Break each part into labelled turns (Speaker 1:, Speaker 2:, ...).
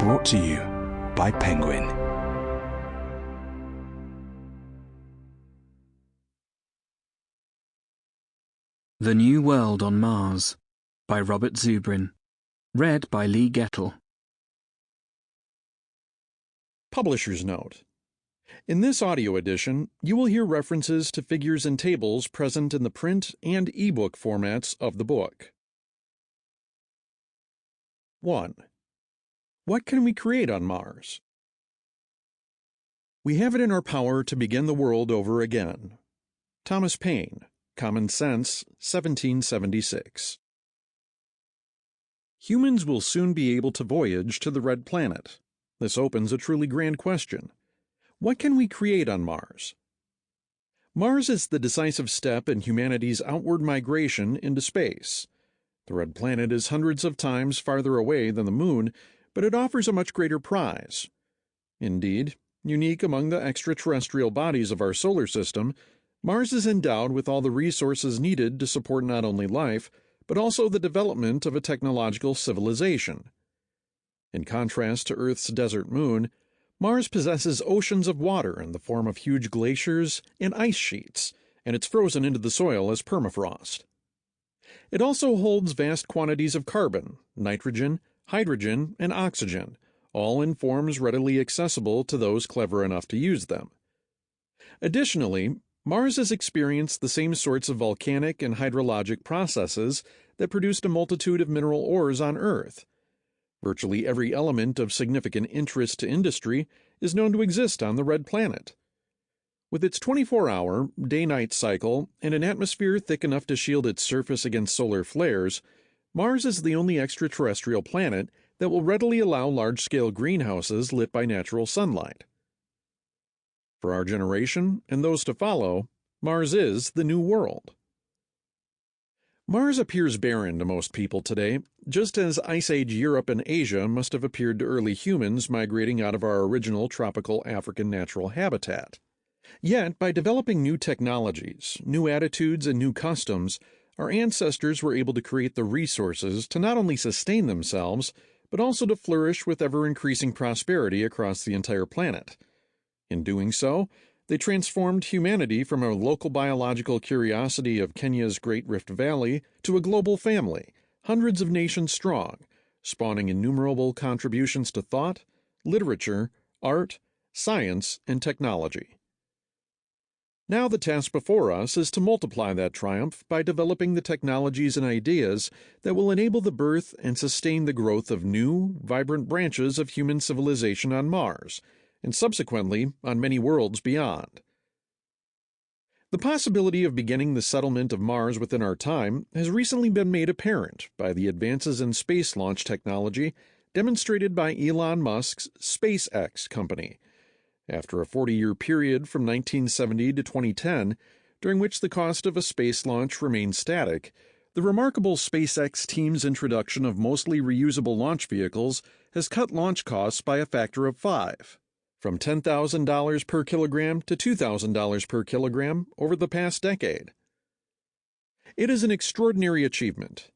Speaker 1: Brought to you by Penguin. The New World on Mars by Robert Zubrin. Read by Goettl.
Speaker 2: Publisher's Note. In this audio edition, you will hear references to figures and tables present in the print and ebook formats of the book. 1. What can we create on Mars? We have it in our power to begin the world over again. Thomas Paine, Common Sense, 1776. Humans will soon be able to voyage to the Red Planet. This opens a truly grand question. What can we create on Mars? Mars is the decisive step in humanity's outward migration into space. The Red Planet is hundreds of times farther away than the Moon, but it offers a much greater prize. Indeed, unique among the extraterrestrial bodies of our solar system, Mars is endowed with all the resources needed to support not only life, but also the development of a technological civilization. In contrast to Earth's desert moon, Mars possesses oceans of water in the form of huge glaciers and ice sheets, and it's frozen into the soil as permafrost. It also holds vast quantities of carbon, nitrogen, hydrogen, and oxygen, all in forms readily accessible to those clever enough to use them. Additionally, Mars has experienced the same sorts of volcanic and hydrologic processes that produced a multitude of mineral ores on Earth. Virtually every element of significant interest to industry is known to exist on the Red Planet. With its 24-hour day-night cycle and an atmosphere thick enough to shield its surface against solar flares, Mars is the only extraterrestrial planet that will readily allow large-scale greenhouses lit by natural sunlight. For our generation and those to follow, Mars is the new world. Mars appears barren to most people today, just as Ice Age Europe and Asia must have appeared to early humans migrating out of our original tropical African natural habitat. Yet, by developing new technologies, new attitudes, and new customs, our ancestors were able to create the resources to not only sustain themselves, but also to flourish with ever-increasing prosperity across the entire planet. In doing so, they transformed humanity from a local biological curiosity of Kenya's Great Rift Valley to a global family, hundreds of nations strong, spawning innumerable contributions to thought, literature, art, science, and technology. Now the task before us is to multiply that triumph by developing the technologies and ideas that will enable the birth and sustain the growth of new, vibrant branches of human civilization on Mars, and subsequently on many worlds beyond. The possibility of beginning the settlement of Mars within our time has recently been made apparent by the advances in space launch technology demonstrated by Elon Musk's SpaceX company. After a 40-year period from 1970 to 2010, during which the cost of a space launch remained static, the remarkable SpaceX team's introduction of mostly reusable launch vehicles has cut launch costs by a factor of 5, from $10,000 per kilogram to $2,000 per kilogram over the past decade. It is an extraordinary achievement.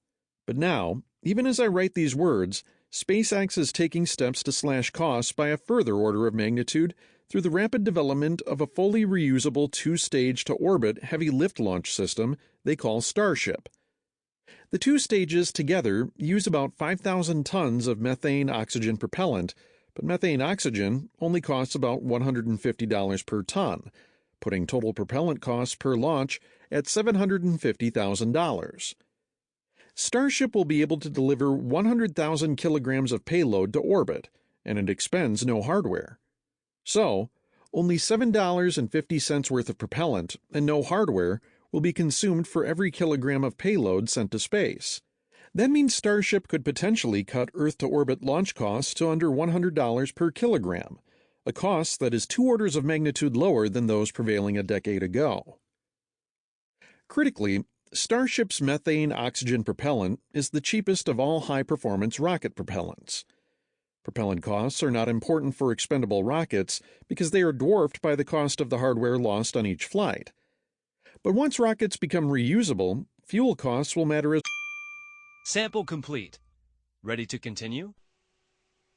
Speaker 2: But now, even as I write these words, SpaceX is taking steps to slash costs by a further order of magnitude through the rapid development of a fully reusable two-stage-to-orbit heavy lift launch system they call Starship. The two stages together use about 5,000 tons of methane-oxygen propellant, but methane-oxygen only costs about $150 per ton, putting total propellant costs per launch at $750,000. Starship will be able to deliver 100,000 kilograms of payload to orbit, and it expends no hardware. So, only $7.50 worth of propellant and no hardware will be consumed for every kilogram of payload sent to space. That means Starship could potentially cut Earth-to-orbit launch costs to under $100 per kilogram, a cost that is 2 orders of magnitude lower than those prevailing a decade ago. Critically, Starship's methane-oxygen propellant is the cheapest of all high-performance rocket propellants. Propellant costs are not important for expendable rockets because they are dwarfed by the cost of the hardware lost on each flight. But once rockets become reusable, fuel costs will matter as
Speaker 3: Sample complete. Ready to continue?